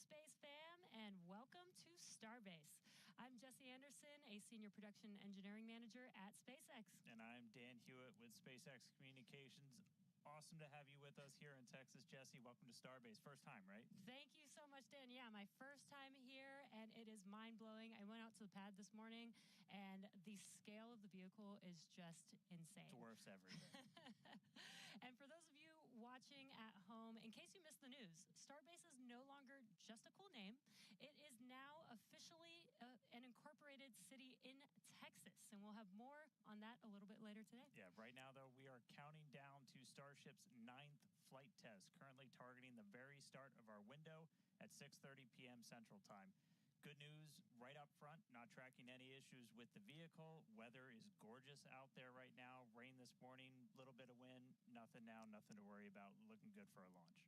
Space fam, and welcome to Starbase. I'm Jesse Anderson, a Senior Production Engineering Manager at SpaceX. And I'm Dan Hewitt with SpaceX Communications. Awesome to have you with us here in Texas, Jesse. Welcome to Starbase. First time, right? Thank you so much, Dan. Yeah, my first time here, and it is mind-blowing. I went out to the pad this morning, and the scale of the vehicle is just insane. Dwarfs everything. And for those of you watching at home, in case you missed the news, Starbase is no longer just a cool name. It is now officially an incorporated city in Texas, and we'll have more on that a little bit later today. Yeah, right now, though, we are counting down to Starship's 9th flight test, currently targeting the very start of our window at 6:30 p.m. Central Time. Good news right up front, not tracking any issues with the vehicle. Weather is gorgeous out there right now. Rain this morning, little bit of wind, nothing now, nothing to worry about. Looking good for a launch.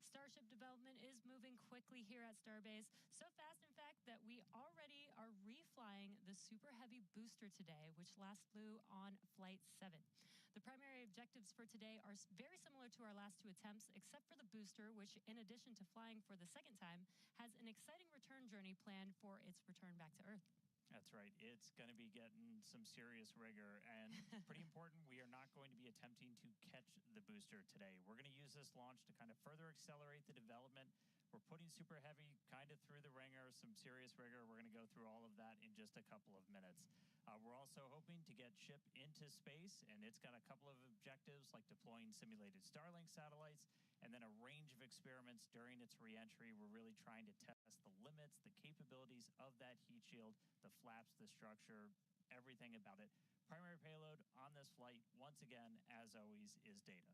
Starship development is moving quickly here at Starbase. So fast, in fact, that we already are reflying the Super Heavy booster today, which last flew on Flight 7. The primary objectives for today are very similar to our last two attempts, except for the booster, which, in addition to flying for the second time, has an exciting return journey planned for its return back to Earth. That's right. It's going to be getting some serious rigor, and pretty important, we are not going to be attempting to catch the booster today. We're going to use this launch to kind of further accelerate the development. We're putting Super Heavy kind of through the ringer, some serious rigor. We're going to go through all of that in just a couple of minutes. We're also hoping to get Ship into space, and it's got a couple of objectives like deploying simulated Starlink satellites and then a range of experiments during its reentry. We're really trying to test the limits, the capabilities of that heat shield, the flaps, the structure, everything about it. Primary payload on this flight, once again, as always, is data.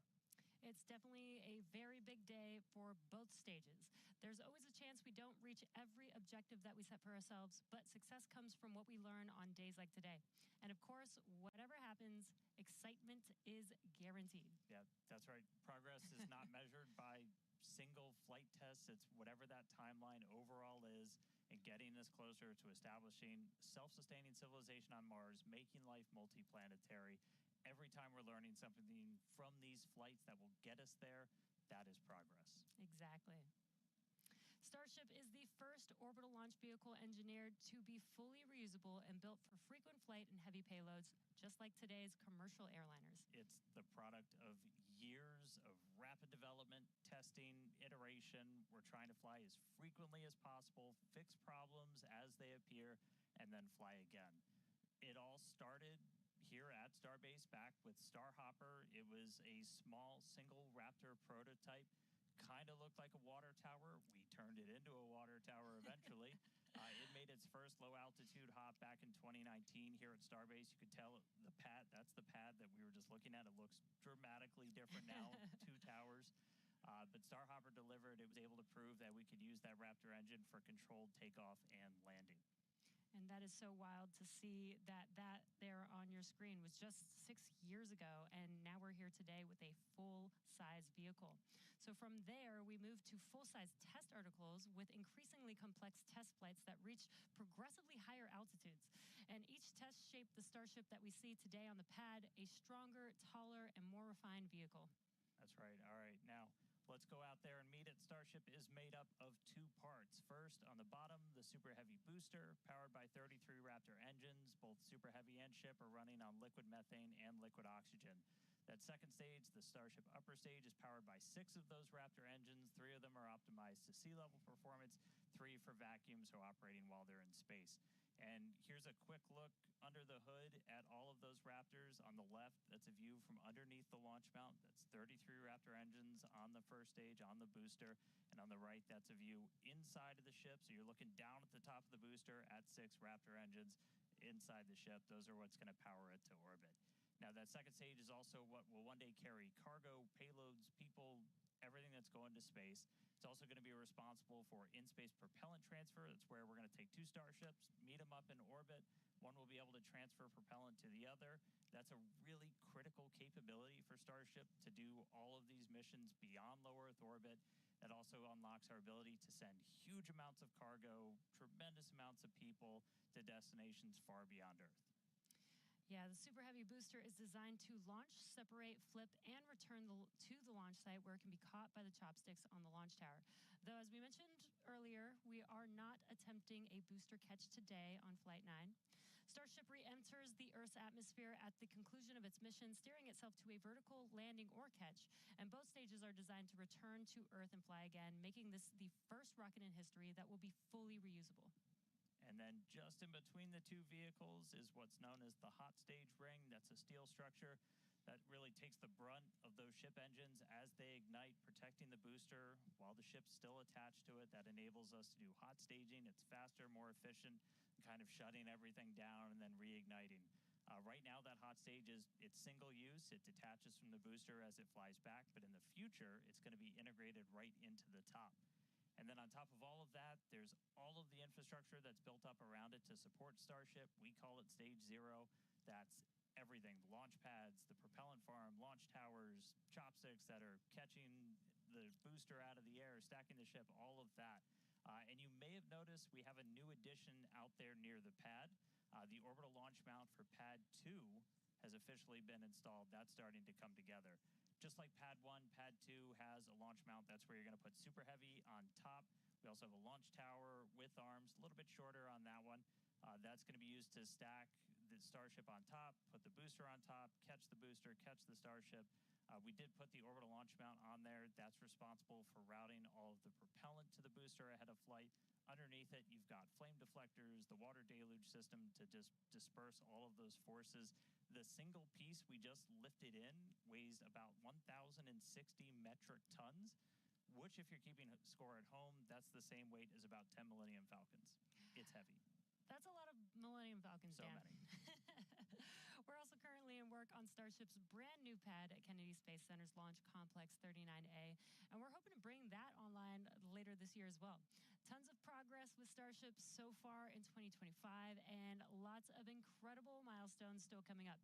It's definitely a very big day for both stages. There's always a chance we don't reach every objective that we set for ourselves, but success comes from what we learn on days like today. And of course, whatever happens, excitement is guaranteed. Yeah, that's right. Progress is not measured by single flight tests. It's whatever that timeline overall is, and getting us closer to establishing self-sustaining civilization on Mars, making life multiplanetary. Every time we're learning something from these flights that will get us there, that is progress. Exactly. Starship is the first orbital launch vehicle engineered to be fully reusable and built for frequent flight and heavy payloads, just like today's commercial airliners. It's the product of years of rapid development, testing, iteration. We're trying to fly as frequently as possible, fix problems as they appear, and then fly again. It all started here at Starbase back with Starhopper. It was a small single Raptor prototype. Kind of looked like a water tower. We turned it into a water tower eventually. It made its first low altitude hop back in 2019 here at Starbase. You could tell the pad, that's the pad that we were just looking at. It looks dramatically different now, two towers. But Starhopper delivered. It was able to prove that we could use that Raptor engine for controlled takeoff and landing. And that is so wild to see that there on your screen was just 6 years ago, and now we're here today with a full-size vehicle. So from there, we moved to full-size test articles with increasingly complex test flights that reached progressively higher altitudes. And each test shaped the Starship that we see today on the pad, a stronger, taller, and more refined vehicle. That's right. All right. Now, let's go out there and meet it. Starship is made up of two parts. First, on the bottom, the Super Heavy booster, powered by 33 Raptor engines. Both Super Heavy and Ship are running on liquid methane and liquid oxygen. That second stage, the Starship upper stage, is powered by 6 of those Raptor engines. 3 of them are optimized to sea level performance, 3 for vacuum, so operating while they're in space. And here's a quick look under the hood at all of those Raptors. On the left, that's a view from underneath the launch mount. That's 33 Raptor engines on the first stage, on the booster. And on the right, that's a view inside of the ship. So you're looking down at the top of the booster at 6 Raptor engines inside the ship. Those are what's going to power it to orbit. Now, that second stage is also what will one day carry cargo, payloads, people, everything that's going to space. It's also going to be responsible for in-space propellant transfer. That's where we're going to take 2 Starships, meet them up in orbit. One will be able to transfer propellant to the other. That's a really critical capability for Starship to do all of these missions beyond low Earth orbit. That also unlocks our ability to send huge amounts of cargo, tremendous amounts of people to destinations far beyond Earth. Yeah, the Super Heavy booster is designed to launch, separate, flip, and return to the launch site where it can be caught by the chopsticks on the launch tower. Though, as we mentioned earlier, we are not attempting a booster catch today on Flight 9. Starship re-enters the Earth's atmosphere at the conclusion of its mission, steering itself to a vertical landing or catch, and both stages are designed to return to Earth and fly again, making this the first rocket in history that will be fully reusable. And then just in between the two vehicles is what's known as the hot stage ring. That's a steel structure that really takes the brunt of those ship engines as they ignite, protecting the booster while the ship's still attached to it. That enables us to do hot staging. It's faster, more efficient, kind of shutting everything down and then reigniting. Right now, that hot stage it's single use. It detaches from the booster as it flies back, but in the future, it's going to be integrated right into the top. And then on top of all of that, there's all of the infrastructure that's built up around it to support Starship. We call it Stage 0. That's everything, the launch pads, the propellant farm, launch towers, chopsticks that are catching the booster out of the air, stacking the ship, all of that. And you may have noticed we have a new addition out there near the pad. The orbital launch mount for Pad 2 has officially been installed. That's starting to come together. Just like Pad 1, Pad 2 has a launch mount. That's where you're going to put Super Heavy on top. We also have a launch tower with arms, a little bit shorter on that one. That's going to be used to stack the Starship on top, put the booster on top, catch the booster, catch the Starship. We did put the orbital launch mount on there. That's responsible for routing all of the propellant to the booster ahead of flight. Underneath it, you've got flame deflectors, the water deluge system to disperse all of those forces. The single piece we just lifted in weighs about 1,060 metric tons, which, if you're keeping score at home, that's the same weight as about 10 Millennium Falcons. It's heavy. That's a lot of Millennium Falcons, So Dan. many. We're also currently in work on Starship's brand new pad at Kennedy Space Center's Launch Complex 39A, and we're hoping to bring that online later this year as well. Tons of progress with Starship so far in 2025, and lots of incredible milestones still coming up.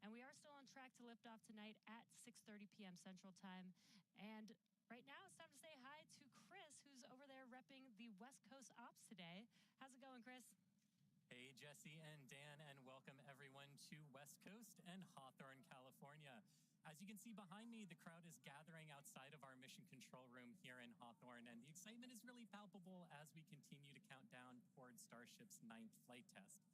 And we are still on track to lift off tonight at 6:30 p.m. Central Time. And right now, it's time to say hi to Chris, who's over there repping the West Coast Ops today. How's it going, Chris? Hey, Jesse and Dan, and welcome everyone to West Coast and Hawthorne, California. As you can see behind me, the crowd is gathering outside of our mission control room here in Hawthorne, and the excitement is really palpable as we continue to count down toward Starship's 9th flight test.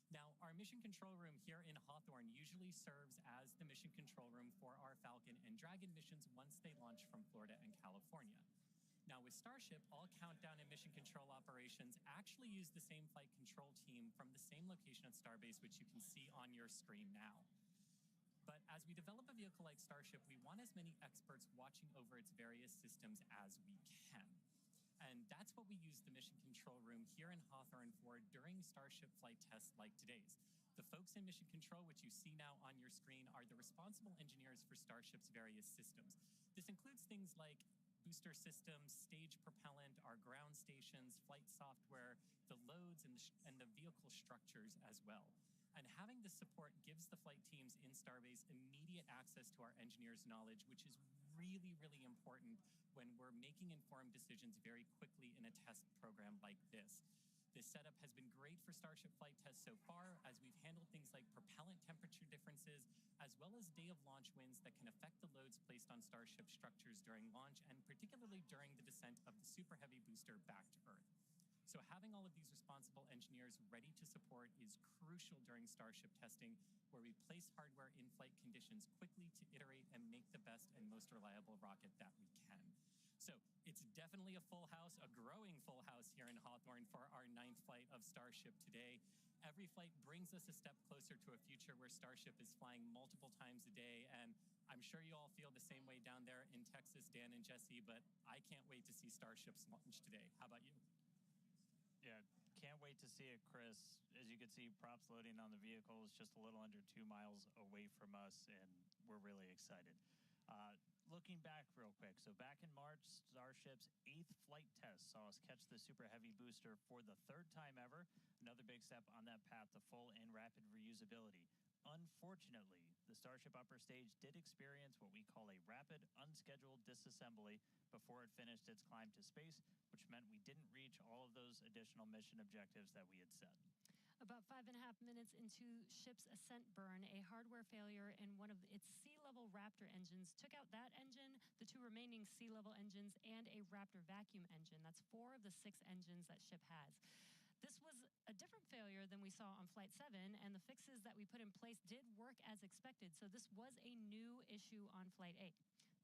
Now, our mission control room here in Hawthorne usually serves as the mission control room for our Falcon and Dragon missions once they launch from Florida and California. Now, with Starship, all countdown and mission control operations actually use the same flight control team from the same location at Starbase, which you can see on your screen now. But as we develop a vehicle like Starship, we want as many experts watching over its various systems as we can. And that's what we use the mission control room here in Hawthorne for during Starship flight tests like today's. The folks in mission control, which you see now on your screen, are the responsible engineers for Starship's various systems. This includes things like booster systems, stage propellant, our ground stations, flight software, the loads, and the vehicle structures as well. And having this support gives the flight teams in Starbase immediate access to our engineers' knowledge, which is really, really important when we're making informed decisions very quickly in a test program like this. This setup has been great for Starship flight tests so far, as we've handled things like propellant temperature differences, as well as day of launch winds that can affect the loads placed on Starship structures during launch, and particularly during the descent of the Super Heavy booster back to Earth. So having all of these responsible engineers ready to support is crucial during Starship testing, where we place hardware in flight conditions quickly to iterate and make the best and most reliable rocket that we can. So it's definitely a full house, a growing full house here in Hawthorne for our 9th flight of Starship today. Every flight brings us a step closer to a future where Starship is flying multiple times a day, and I'm sure you all feel the same way down there in Texas, Dan and Jesse, but I can't wait to see Starship's launch today. How about you? Yeah, can't wait to see it, Chris. As you can see, props loading on the vehicle is just a little under 2 miles away from us, and we're really excited. Looking back real quick, so back in March, Starship's 8th flight test saw us catch the Super Heavy booster for the 3rd time ever, another big step on that path to full and rapid reusability. Unfortunately, the Starship upper stage did experience what we call a rapid, unscheduled disassembly before it finished its climb to space, which meant we didn't reach all of those additional mission objectives that we had set. About 5.5 minutes into ship's ascent burn, a hardware failure in one of its sea-level Raptor engines took out that engine, the two remaining sea-level engines, and a Raptor vacuum engine. That's 4 of the 6 engines that ship has. This was a different failure than we saw on Flight 7, and the fixes that we put in place did work as expected, so this was a new issue on Flight 8.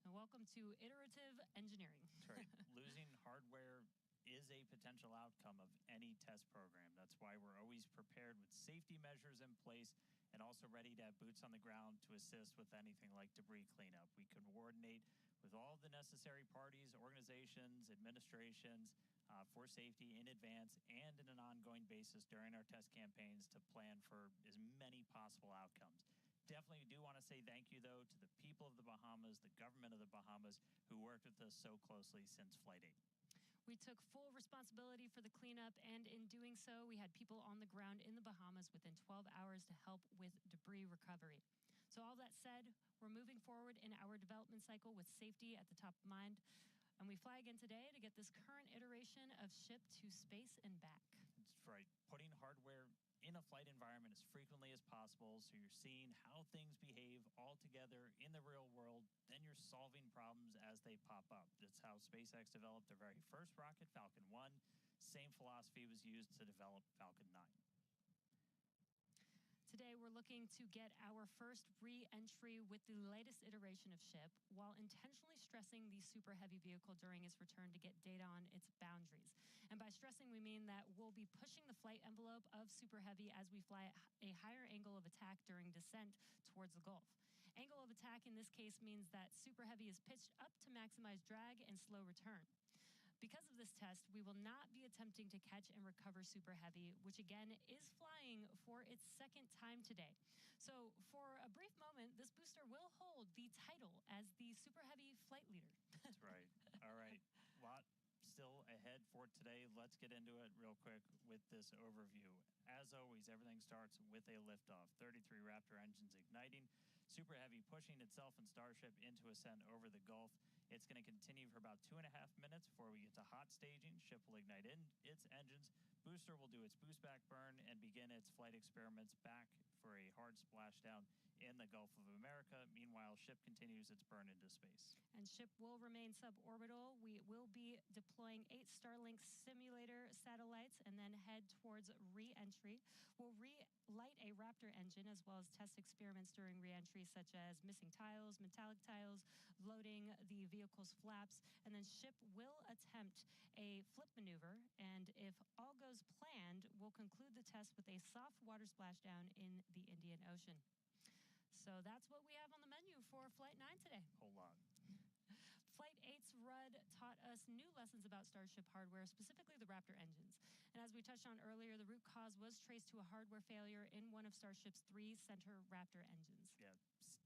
Now, welcome to iterative engineering. That's right. Losing hardware is a potential outcome of any test program. That's why we're always prepared with safety measures in place and also ready to have boots on the ground to assist with anything like debris cleanup. We coordinate with all the necessary parties, organizations, administrations for safety in advance and in an ongoing basis during our test campaigns to plan for as many possible outcomes. Definitely do want to say thank you, though, to the people of the Bahamas, the government of the Bahamas, who worked with us so closely since Flight 8. We took full responsibility for the cleanup, and in doing so, we had people on the ground in the Bahamas within 12 hours to help with debris recovery. So all that said, we're moving forward in our development cycle with safety at the top of mind, and we fly again today to get this current iteration of ship to space and back. That's right. Putting hardware in a flight environment as frequently as possible, so you're seeing how things behave all together in the real world, then you're solving problems as they pop up. That's how SpaceX developed their very first rocket, Falcon 1. Same philosophy was used to develop Falcon 9. Today, we're looking to get our first re-entry with the latest iteration of ship, while intentionally stressing the super heavy vehicle during its return to get data on its boundaries. And by stressing, we mean that we'll be pushing the flight envelope of super heavy as we fly at a higher angle of attack during descent towards the Gulf. Angle of attack in this case means that super heavy is pitched up to maximize drag and slow return. Because of this test, we will not be attempting to catch and recover Super Heavy, which again is flying for its second time today. So for a brief moment, this booster will hold the title as the Super Heavy flight leader. That's right. All right. Lot still ahead for today. Let's get into it real quick with this overview. As always, everything starts with a liftoff. 33 Raptor engines igniting. Super Heavy pushing itself and Starship into ascent over the Gulf. It's going to continue for about 2.5 minutes before we get to hot staging. Ship will ignite in its engines. Booster will do its boost back burn and begin its flight experiments back for a hard splashdown in the Gulf of America. Meanwhile, ship continues its burn into space. And ship will remain suborbital. We will be deploying 8 Starlink simulator satellites and then head towards re-entry. We'll relight a Raptor engine as well as test experiments during re-entry, such as missing tiles, metallic tiles, loading the vehicle's flaps, and then ship will attempt a flip maneuver, and if all goes planned, we'll conclude the test with a soft water splashdown in the Indian Ocean. So that's what we have on the menu for Flight 9 today. Whole lot. Flight 8's RUD taught us new lessons about Starship hardware, specifically the Raptor engines. And as we touched on earlier, the root cause was traced to a hardware failure in one of Starship's 3 center Raptor engines. Yeah,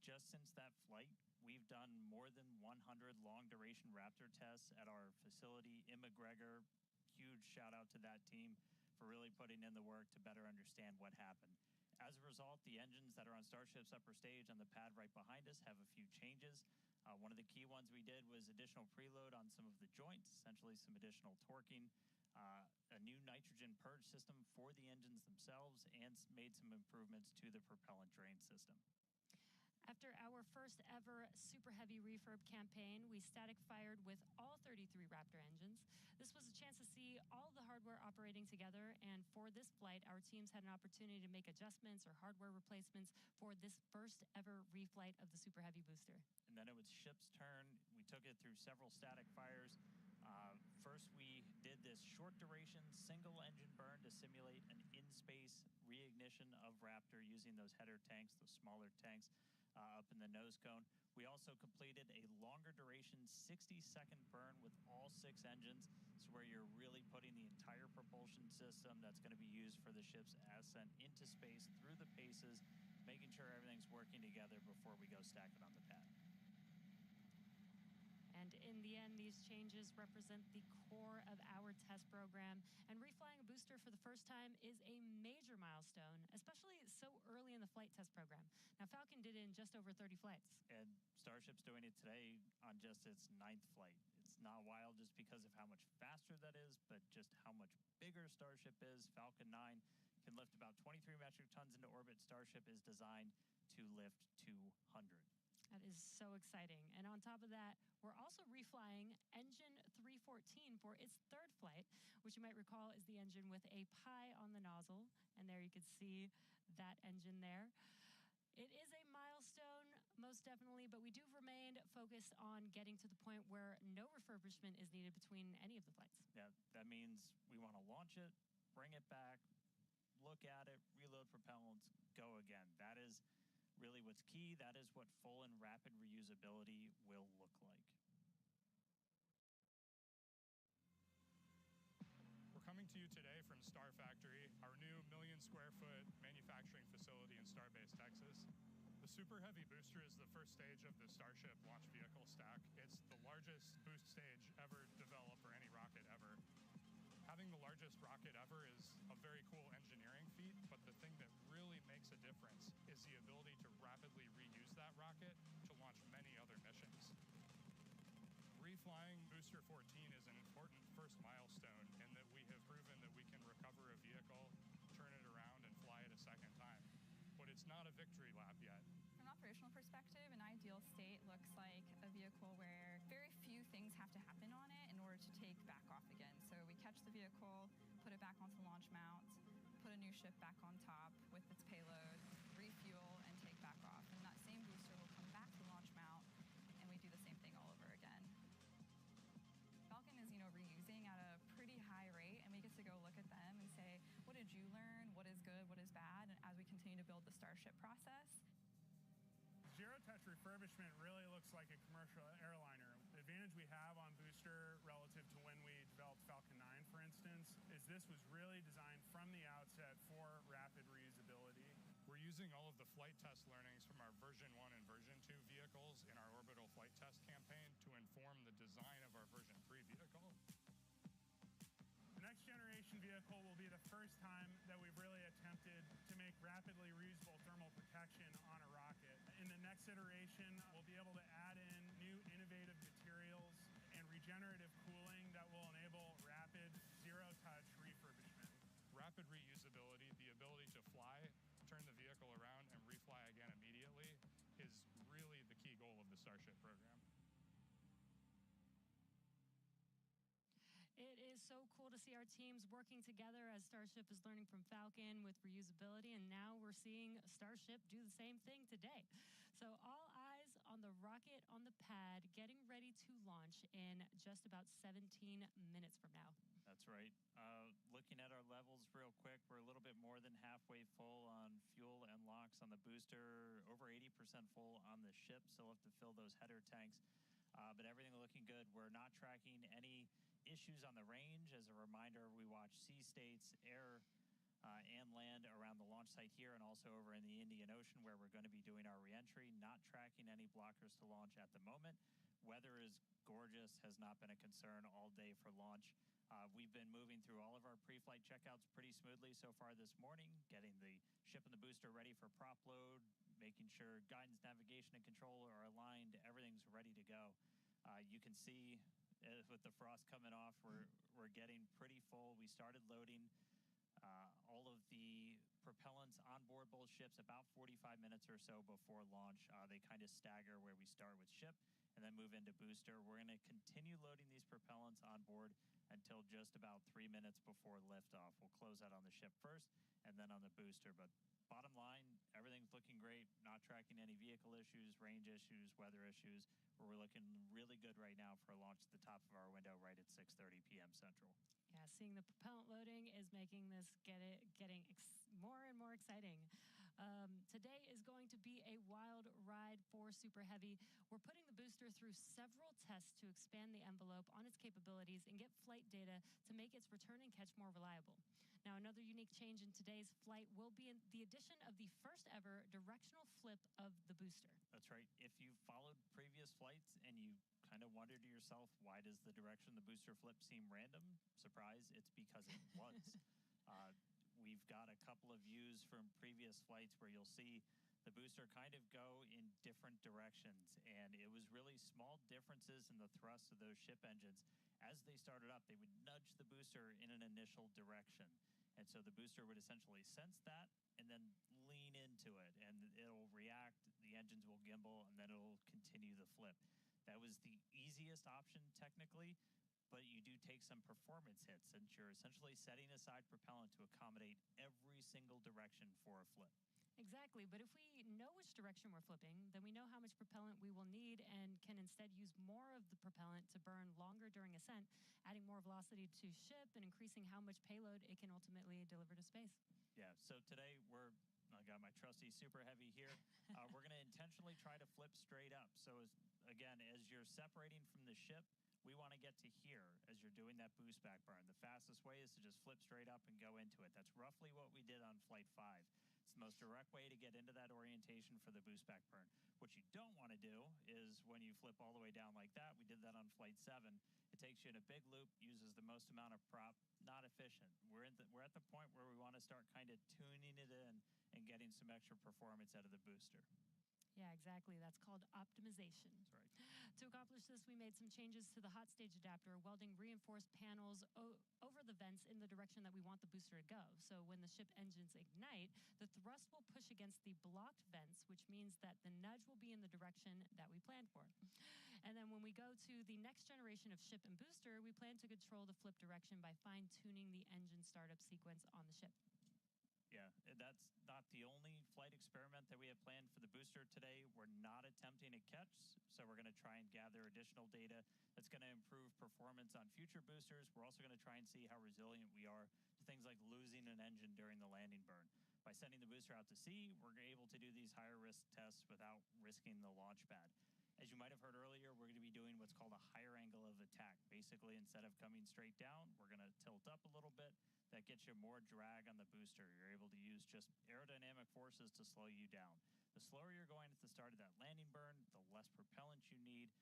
just since that flight, we've done more than 100 long-duration Raptor tests at our facility in McGregor. Huge shout-out to that team for really putting in the work to better understand what happened. As a result, the engines that are on Starship's upper stage on the pad right behind us have a few changes. One of the key ones we did was additional preload on some of the joints, essentially some additional torquing, a new nitrogen purge system for the engines themselves, and made some improvements to the propellant drain system. After our first ever Super Heavy refurb campaign, we static fired with all 33 Raptor engines. This was a chance to see all of the hardware operating together, and for this flight, our teams had an opportunity to make adjustments or hardware replacements for this first ever reflight of the Super Heavy booster. And then it was ship's turn. We took it through several static fires. First, we did this short duration single engine burn to simulate an in-space reignition of Raptor using those header tanks, those smaller tanks up in the nose cone. We also completed a longer duration 60-second burn with all 6 engines. So where you're really putting the entire propulsion system that's going to be used for the ship's ascent into space through the paces, making sure everything's working together before we go stack it on the pad. And in the end, these changes represent the core of our test program. And reflying a booster for the first time is a major milestone, especially so early in the flight test program. Now, Falcon did it in just over 30 flights. And Starship's doing it today on just its 9th flight. It's not wild just because of how much faster that is, but just how much bigger Starship is. Falcon 9 can lift about 23 metric tons into orbit. Starship is designed to lift 200. That is so exciting. And on top of that, we're also reflying engine 314 for its third flight, which you might recall is the engine with a pie on the nozzle. And there you can see that engine there. It is a milestone, most definitely, but we do remain focused on getting to the point where no refurbishment is needed between any of the flights. Yeah, that means we want to launch it, bring it back, look at it, reload propellants, go again. That is really what's key. That is what full and rapid reusability will look like. We're coming to you today from Star Factory, our new million-square-foot manufacturing facility in Starbase, Texas. The Super Heavy booster is the first stage of the Starship launch vehicle stack. It's the largest boost stage ever developed for any rocket ever. Having the largest rocket ever is a very cool engineering feat, but the thing that really makes a difference is the ability to rapidly reuse that rocket to launch many other missions. Reflying Booster 14 is an important first milestone in that we have proven that we can recover a vehicle, turn it around, and fly it a second time. But it's not a victory lap yet. From an operational perspective, an ideal state looks like a vehicle where very few things have to happen on it in order to take back off again. So we catch the vehicle, put it back onto the launch mount, put a new ship back on top with its payload, refuel, and take back off. And that same booster will come back to the launch mount, and we do the same thing all over again. Falcon is, reusing at a pretty high rate, and we get to go look at them and say, what did you learn? What is good? What is bad? And as we continue to build the Starship process. Zero-touch refurbishment really looks like a commercial airliner. The advantage we have on Booster relative to when we developed Falcon 9, for instance, is this was really designed from the outset for rapid reusability. We're using all of the flight test learnings from our version 1 and version 2 vehicles in our orbital flight test campaign to inform the design of our version 3 vehicle. The next generation vehicle will be the first time that we've really attempted to make rapidly reusable thermal protection on a rocket. In the next iteration, we'll be able to add in new innovative materials and regenerative cooling that will enable rapid zero-touch refurbishment. Rapid reusability, the ability to fly, turn the vehicle around, and refly again immediately is really the key goal of the Starship program. It is so cool to see our teams working together as Starship is learning from Falcon with reusability, and now we're seeing Starship do the same thing today. So all eyes on the rocket on the pad, getting ready to launch in just about 17 minutes from now. That's right. Looking at our levels real quick, we're a little bit more than halfway full on fuel and LOX on the booster, over 80% full on the ship, so we'll have to fill those header tanks. But everything looking good. We're not tracking any issues on the range. As a reminder, we watch sea states, air, and land around the launch site here and also over in the Indian Ocean where we're going to be doing our reentry. Not tracking any blockers to launch at the moment. Weather is gorgeous, has not been a concern all day for launch. We've been moving through all of our pre-flight checkouts pretty smoothly so far this morning, getting the ship and the booster ready for prop load, making sure guidance, navigation, and control are aligned. Everything's ready to go. You can see with the frost coming off, we're getting pretty full. We started loading all of the propellants on board both ships about 45 minutes or so before launch. They kind of stagger where we start with ship and then move into booster. We're going to continue loading these propellants on board until just about 3 minutes before liftoff. We'll close out on the ship first and then on the booster. But bottom line, everything's looking great. Not tracking any vehicle issues, range issues, weather issues. We're looking really good right now for a launch at the top of our window right at 6:30 p.m. Central. Yeah, seeing the propellant loading is making this getting more and more exciting. Today is going to be a wild ride for Super Heavy. We're putting the booster through several tests to expand the envelope on its capabilities and get flight data to make its return and catch more reliable. Now, another unique change in today's flight will be the addition of the first ever directional flip of the booster. That's right. If you followed previous flights and you kind of wondered to yourself, why does the direction of the booster flip seem random? Surprise, it's because it was. We've got a couple of views from previous flights where you'll see the booster kind of go in different directions, and it was really small differences in the thrust of those ship engines. As they started up, they would nudge the booster in an initial direction. And so the booster would essentially sense that and then lean into it, and it'll react, the engines will gimbal, and then it'll continue the flip. That was the easiest option technically, but you do take some performance hits since you're essentially setting aside propellant to accommodate every single direction for a flip. Exactly, but if we know which direction we're flipping, then we know how much propellant we will need and can instead use more of the propellant to burn longer during ascent, adding more velocity to ship and increasing how much payload it can ultimately deliver to space. Yeah, so today I got my trusty Super Heavy here. We're going to intentionally try to flip straight up. So again, as you're separating from the ship, we want to get to here as you're doing that boost back burn. The fastest way is to just flip straight up and go into it. That's roughly what we did on Flight 5. It's the most direct way to get into that orientation for the boost back burn. What you don't want to do is when you flip all the way down like that, we did that on Flight 7, it takes you in a big loop, uses the most amount of prop, not efficient. We're at the point where we want to start kind of tuning it in and getting some extra performance out of the booster. Yeah, exactly. That's called optimization. That's right. To accomplish this, we made some changes to the hot stage adapter, welding reinforced panels over the vents in the direction that we want the booster to go. So when the ship engines ignite, the thrust will push against the blocked vents, which means that the nudge will be in the direction that we planned for. And then when we go to the next generation of ship and booster, we plan to control the flip direction by fine-tuning the engine startup sequence on the ship. Yeah, that's not the only flight experiment that we have planned for the booster today. We're not attempting a catch, so we're going to try and gather additional data that's going to improve performance on future boosters. We're also going to try and see how resilient we are to things like losing an engine during the landing burn. By sending the booster out to sea, we're able to do these higher risk tests without risking the launch pad. As you might have heard earlier, we're going to be doing what's called a higher angle of attack. Basically, instead of coming straight down, we're going to tilt up a little bit. That gets you more drag on the booster. You're able to use just aerodynamic forces to slow you down. The slower you're going at the start of that landing burn, the less propellant you need,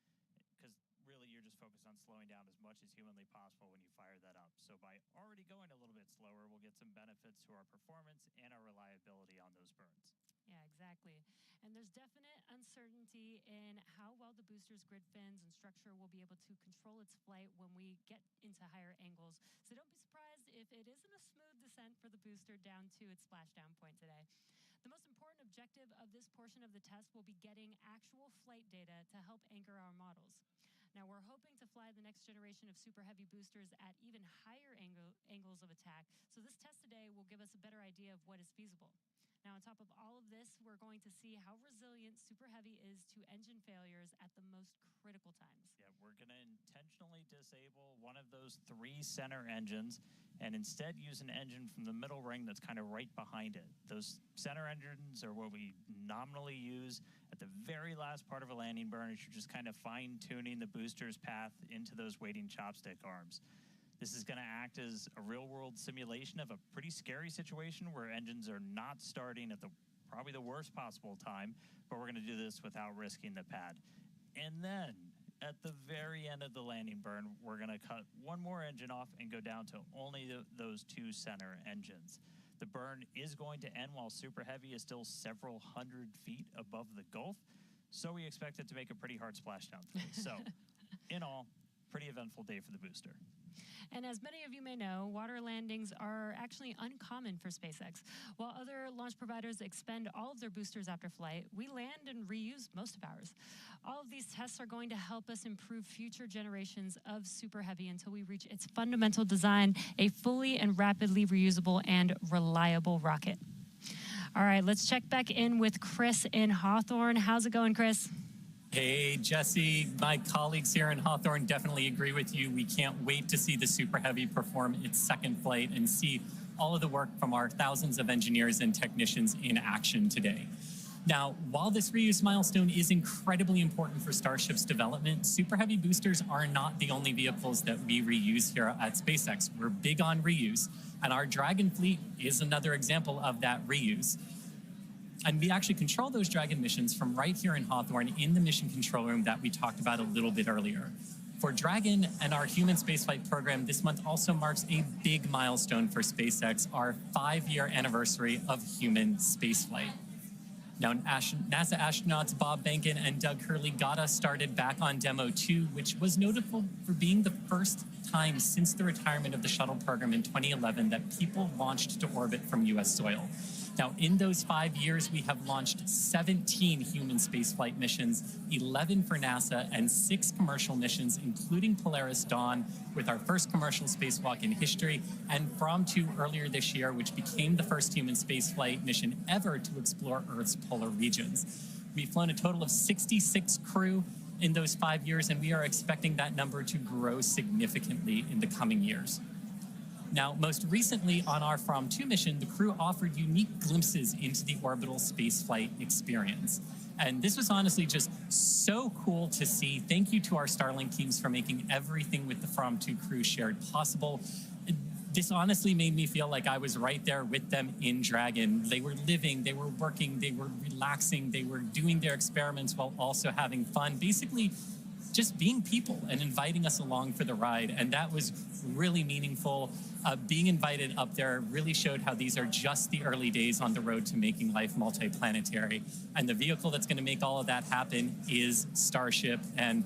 because really you're just focused on slowing down as much as humanly possible when you fire that up. So by already going a little bit slower, we'll get some benefits to our performance and our reliability on those burns. Yeah, exactly. And there's definite uncertainty in how well the booster's grid fins and structure will be able to control its flight when we get into higher angles. So don't be surprised if it isn't a smooth descent for the booster down to its splashdown point today. The most important objective of this portion of the test will be getting actual flight data to help anchor our models. Now, we're hoping to fly the next generation of super heavy boosters at even higher angles of attack. So this test today will give us a better idea of what is feasible. Now, on top of all of this, we're going to see how resilient Super Heavy is to engine failures at the most critical times. Yeah, we're going to intentionally disable one of those 3 center engines and instead use an engine from the middle ring that's kind of right behind it. Those center engines are what we nominally use at the very last part of a landing burn as you're just kind of fine-tuning the booster's path into those waiting chopstick arms. This is going to act as a real-world simulation of a pretty scary situation where engines are not starting at probably the worst possible time, but we're going to do this without risking the pad. And then, at the very end of the landing burn, we're going to cut one more engine off and go down to only those 2 center engines. The burn is going to end while Super Heavy is still several hundred feet above the Gulf, so we expect it to make a pretty hard splashdown today. So, in all, pretty eventful day for the booster. And as many of you may know, water landings are actually uncommon for SpaceX. While other launch providers expend all of their boosters after flight, we land and reuse most of ours. All of these tests are going to help us improve future generations of Super Heavy until we reach its fundamental design, a fully and rapidly reusable and reliable rocket. All right, let's check back in with Chris in Hawthorne. How's it going, Chris? Hey, Jesse, my colleagues here in Hawthorne definitely agree with you. We can't wait to see the Super Heavy perform its second flight and see all of the work from our thousands of engineers and technicians in action today. Now, while this reuse milestone is incredibly important for Starship's development, Super Heavy boosters are not the only vehicles that we reuse here at SpaceX. We're big on reuse, and our Dragon fleet is another example of that reuse. And we actually control those Dragon missions from right here in Hawthorne in the mission control room that we talked about a little bit earlier. For Dragon and our human spaceflight program, this month also marks a big milestone for SpaceX, our 5-year anniversary of human spaceflight. Now, NASA astronauts Bob Behnken and Doug Hurley got us started back on Demo 2, which was notable for being the first time since the retirement of the shuttle program in 2011 that people launched to orbit from U.S. soil. Now, in those 5 years, we have launched 17 human spaceflight missions, 11 for NASA, and 6 commercial missions, including Polaris Dawn, with our first commercial spacewalk in history, and From 2 earlier this year, which became the first human spaceflight mission ever to explore Earth's polar regions. We've flown a total of 66 crew in those 5 years, and we are expecting that number to grow significantly in the coming years. Now, most recently on our From 2 mission, the crew offered unique glimpses into the orbital spaceflight experience. And this was honestly just so cool to see. Thank you to our Starlink teams for making everything with the From 2 crew shared possible. This honestly made me feel like I was right there with them in Dragon. They were living, they were working, they were relaxing, they were doing their experiments while also having fun. Basically, just being people and inviting us along for the ride. And that was really meaningful. Being invited up there really showed how these are just the early days on the road to making life multiplanetary. And the vehicle that's going to make all of that happen is Starship. And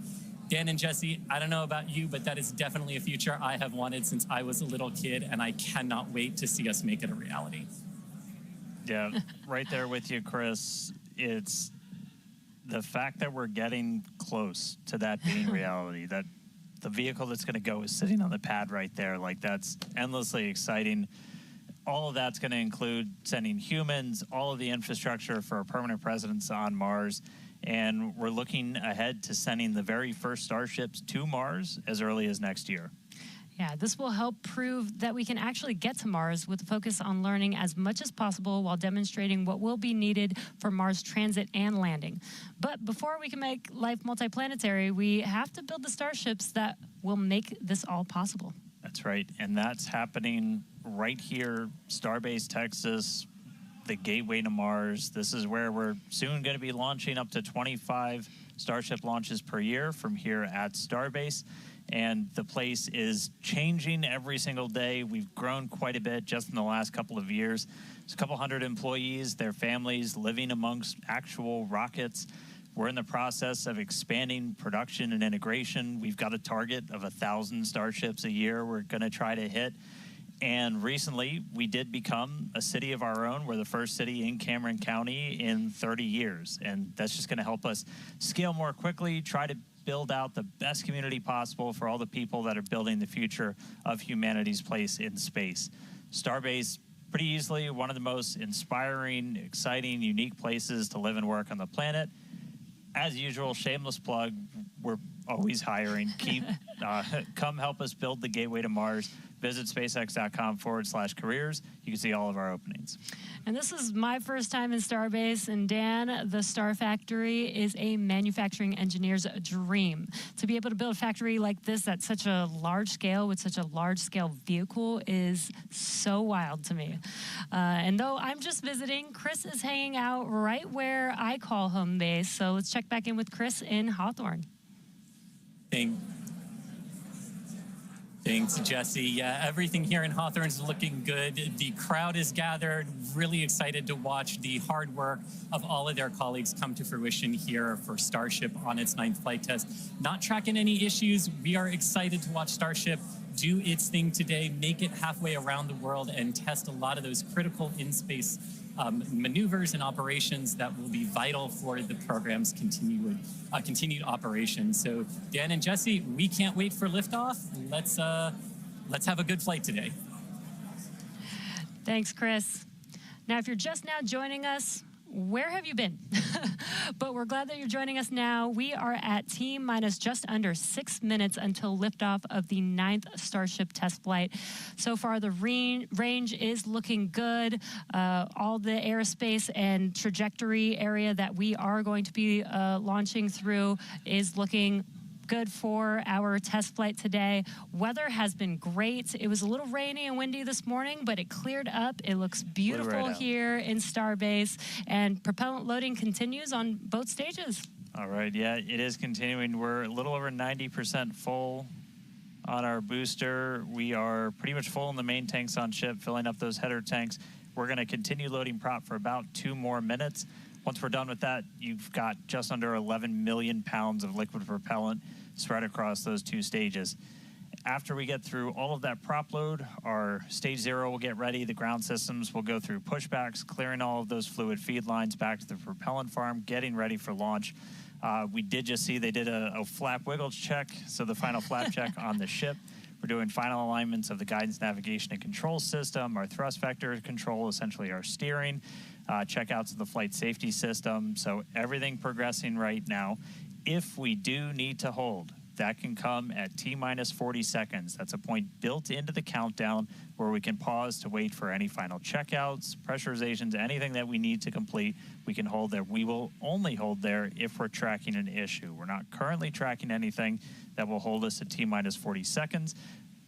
Dan and Jesse, I don't know about you, but that is definitely a future I have wanted since I was a little kid, and I cannot wait to see us make it a reality. Yeah, right there with you, Chris. It's the fact that we're getting close to that being reality, that the vehicle that's going to go is sitting on the pad right there. Like, that's endlessly exciting. All of that's going to include sending humans, all of the infrastructure for a permanent presence on Mars. And we're looking ahead to sending the very first Starships to Mars as early as next year. Yeah, this will help prove that we can actually get to Mars with a focus on learning as much as possible while demonstrating what will be needed for Mars transit and landing. But before we can make life multiplanetary, we have to build the Starships that will make this all possible. That's right, and that's happening right here, Starbase, Texas, the gateway to Mars. This is where we're soon going to be launching up to 25 Starship launches per year from here at Starbase. And the place is changing every single day. We've grown quite a bit just in the last couple of years. There's a couple hundred employees, their families living amongst actual rockets. We're in the process of expanding production and integration. We've got a target of 1,000 Starships a year we're going to try to hit. And recently, we did become a city of our own. We're the first city in Cameron County in 30 years. And that's just going to help us scale more quickly, try to build out the best community possible for all the people that are building the future of humanity's place in space. Starbase, pretty easily one of the most inspiring, exciting, unique places to live and work on the planet. As usual, shameless plug, we're always hiring. Come help us build the gateway to Mars. Visit SpaceX.com/careers. You can see all of our openings. And this is my first time in Starbase, and Dan, the Star Factory is a manufacturing engineer's dream. To be able to build a factory like this at such a large scale with such a large scale vehicle is so wild to me. And though I'm just visiting, Chris is hanging out right where I call home base. So let's check back in with Chris in Hawthorne. Thanks, Jesse. Yeah, everything here in Hawthorne is looking good. The crowd is gathered, really excited to watch the hard work of all of their colleagues come to fruition here for Starship on its 9th flight test. Not tracking any issues. We are excited to watch Starship do its thing today, make it halfway around the world, and test a lot of those critical in-space maneuvers and operations that will be vital for the program's continued operation. So Dan and Jesse, we can't wait for liftoff. Let's have a good flight today. Thanks, Chris. Now, if you're just now joining us, where have you been? But we're glad that you're joining us now. We are at T-minus just under 6 minutes until liftoff of the 9th Starship test flight. So far, the range is looking good. All the airspace and trajectory area that we are going to be launching through is looking good for our test flight today. Weather has been great. It was a little rainy and windy this morning, but it cleared up. It looks beautiful here in Starbase, and propellant loading continues on both stages. All right, yeah, it is continuing. We're a little over 90% full on our booster. We are pretty much full in the main tanks on ship, filling up those header tanks. We're going to continue loading prop for about 2 more minutes. once we're done with that, you've got just under 11 million pounds of liquid propellant spread across those 2 stages. After we get through all of that prop load, our stage 0 will get ready. The ground systems will go through pushbacks, clearing all of those fluid feed lines back to the propellant farm, getting ready for launch. We did just see they did a flap wiggle check, so the final flap check on the ship. We're doing final alignments of the guidance, navigation, and control system, our thrust vector control, essentially our steering, checkouts of the flight safety system. So everything progressing right now. If we do need to hold, that can come at T-minus 40 seconds. That's a point built into the countdown where we can pause to wait for any final checkouts, pressurizations, anything that we need to complete. We can hold there. We will only hold there if we're tracking an issue. We're not currently tracking anything that will hold us at T-minus 40 seconds.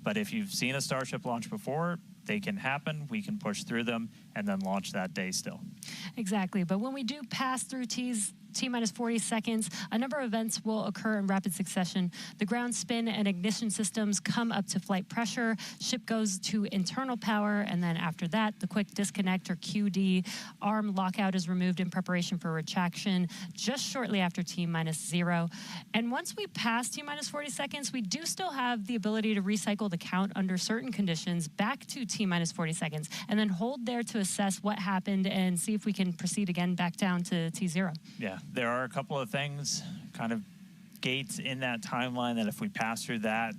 But if you've seen a Starship launch before, they can happen. We can push through them and then launch that day still. Exactly. But when we do pass through T-minus 40 seconds, a number of events will occur in rapid succession. The ground spin and ignition systems come up to flight pressure, ship goes to internal power, and then after that, the quick disconnect or QD arm lockout is removed in preparation for retraction just shortly after T-minus 0. And once we pass T-minus 40 seconds, we do still have the ability to recycle the count under certain conditions back to T-minus 40 seconds, and then hold there to assess what happened and see if we can proceed again back down to T0. Yeah, there are a couple of things, kind of gates in that timeline that if we pass through that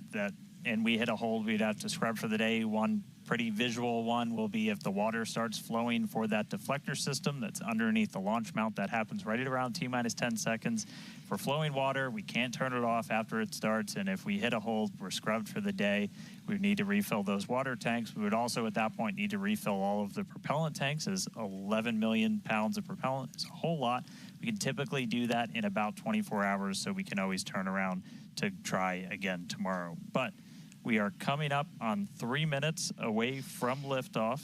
and we hit a hold, we'd have to scrub for the day. One pretty visual one will be if the water starts flowing for that deflector system that's underneath the launch mount. That happens right at around T-minus 10 seconds. For flowing water, we can't turn it off after it starts, and if we hit a hold, we're scrubbed for the day. We need to refill those water tanks. We would also at that point need to refill all of the propellant tanks, as 11 million pounds of propellant is a whole lot. We can typically do that in about 24 hours, so we can always turn around to try again tomorrow. But we are coming up on 3 minutes away from liftoff.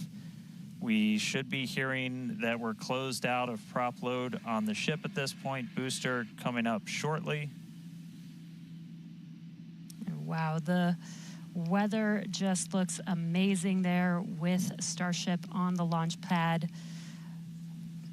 We should be hearing that we're closed out of prop load on the ship at this point. Booster coming up shortly. Wow, the weather just looks amazing there with Starship on the launch pad.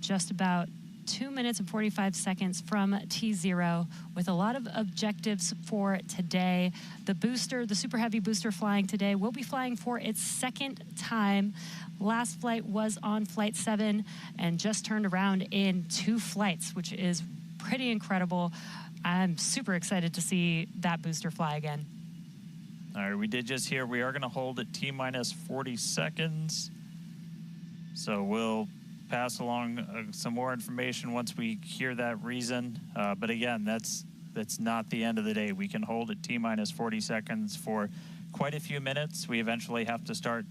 Just about 2 minutes and 45 seconds from T0 with a lot of objectives for today. The booster, the Super Heavy booster flying today, will be flying for its 2nd time. Last flight was on Flight 7 and just turned around in 2 flights, which is pretty incredible. I'm super excited to see that booster fly again. All right, we did just hear we are going to hold at T-minus 40 seconds. So we'll pass along some more information once we hear that reason. But again, that's not the end of the day. We can hold at T-minus 40 seconds for quite a few minutes. We eventually have to start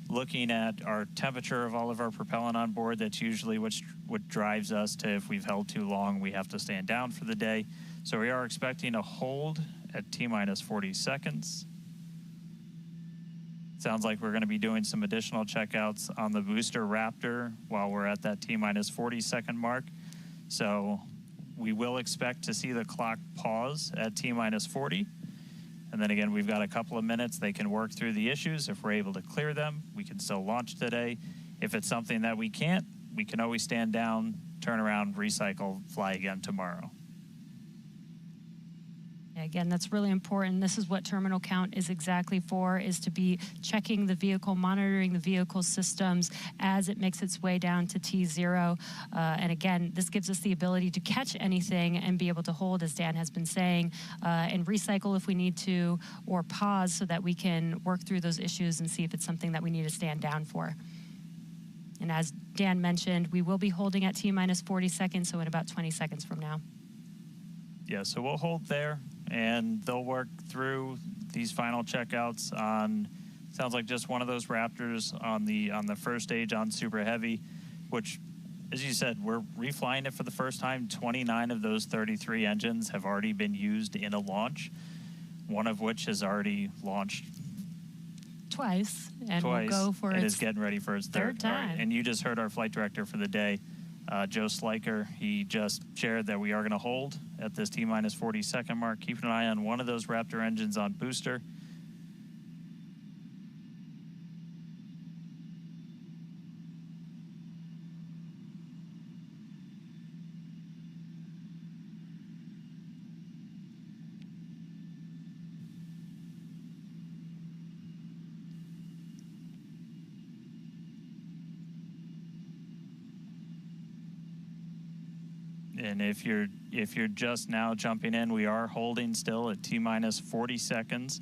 looking at our temperature of all of our propellant on board. That's usually what drives us to, if we've held too long, we have to stand down for the day. So we are expecting a hold at T-minus 40 seconds. Sounds like we're going to be doing some additional checkouts on the booster Raptor while we're at that T-minus 40 second mark. So we will expect to see the clock pause at T-minus 40. And then again, we've got a couple of minutes. They can work through the issues. If we're able to clear them, we can still launch today. If it's something that we can't, we can always stand down, turn around, recycle, fly again tomorrow. Again, that's really important. This is what terminal count is exactly for, is to be checking the vehicle, monitoring the vehicle systems as it makes its way down to T0. And again, this gives us the ability to catch anything and be able to hold, as Dan has been saying, and recycle if we need to, or pause so that we can work through those issues and see if it's something that we need to stand down for. And as Dan mentioned, we will be holding at T-minus 40 seconds, so in about 20 seconds from now. Yeah, so we'll hold there, and they'll work through these final checkouts on, sounds like just one of those Raptors on the first stage on Super Heavy, which, as you said, we're reflying it for the first time. 29 of those 33 engines have already been used in a launch, one of which has already launched twice, and will go for and its is getting ready for its third time. Right. And you just heard our flight director for the day, Joe Sliker. He just shared that we are going to hold at this T-minus 40 second mark. Keep an eye on one of those Raptor engines on booster. And if you're just now jumping in, we are holding still at T-minus 40 seconds.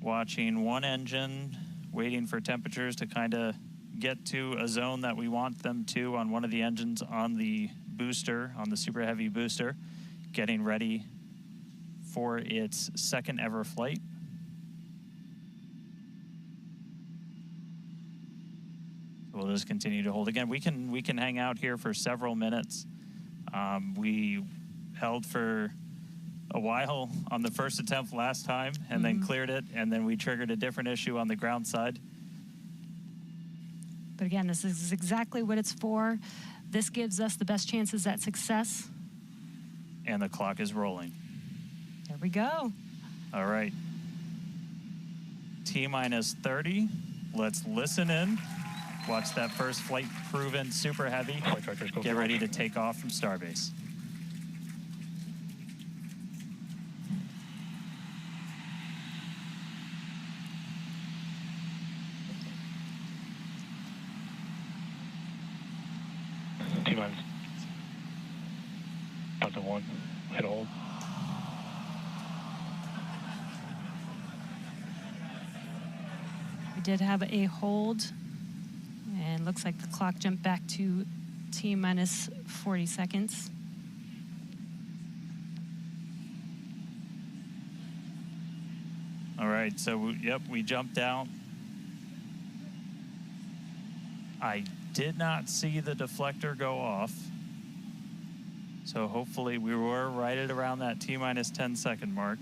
Watching one engine, waiting for temperatures to kind of get to a zone that we want them to on one of the engines on the booster, on the Super Heavy booster, getting ready for its second ever flight. We'll just continue to hold. Again, we can hang out here for several minutes. We held for a while on the first attempt last time and then cleared it, and then we triggered a different issue on the ground side. But again, this is exactly what it's for. This gives us the best chances at success. And the clock is rolling. There we go. All right. T-minus 30. Let's listen in. Watch that first flight proven Super Heavy. Get ready to take off from Starbase. T-minus. Delta 1. Hit hold. We did have a hold. And looks like the clock jumped back to T-minus 40 seconds. All right, so we jumped out. I did not see the deflector go off. So hopefully we were right at around that T-minus 10 second mark.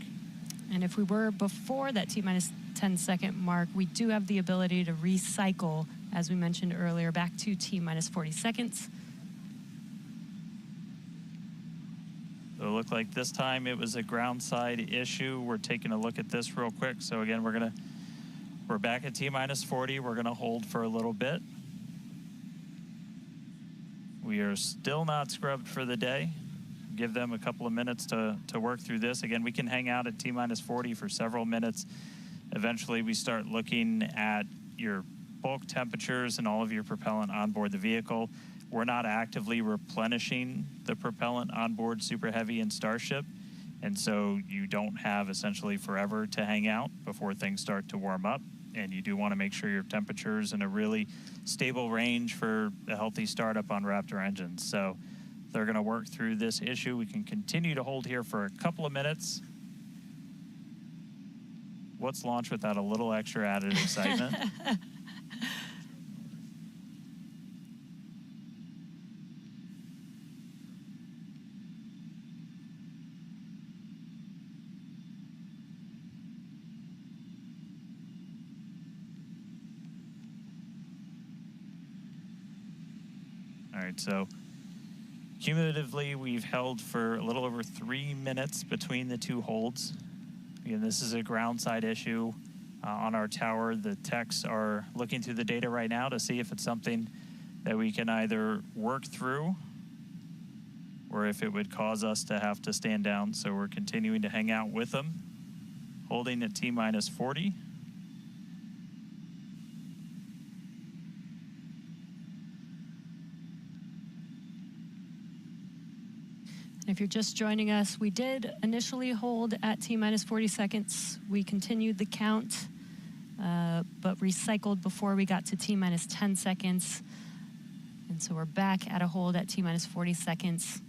And if we were before that T-minus 10 second mark, we do have the ability to recycle, as we mentioned earlier, back to T-minus 40 seconds. So it looked like this time it was a ground side issue. We're taking a look at this real quick. So again, we're back at T-minus 40. We're gonna hold for a little bit. We are still not scrubbed for the day. Give them a couple of minutes to work through this. Again, we can hang out at T-minus 40 for several minutes. Eventually, we start looking at your bulk temperatures and all of your propellant on board the vehicle. We're not actively replenishing the propellant on board Super Heavy and Starship, and so you don't have essentially forever to hang out before things start to warm up, and you do want to make sure your temperature's in a really stable range for a healthy startup on Raptor engines. So they're going to work through this issue. We can continue to hold here for a couple of minutes. What's launch without a little extra added excitement? All right, so cumulatively, we've held for a little over 3 minutes between the two holds. Again, this is a ground side issue on our tower. The techs are looking through the data right now to see if it's something that we can either work through or if it would cause us to have to stand down. So we're continuing to hang out with them, holding at T-minus 40. If you're just joining us, we did initially hold at T-minus 40 seconds. We continued the count, but recycled before we got to T-minus 10 seconds. And so we're back at a hold at T-minus 40 seconds,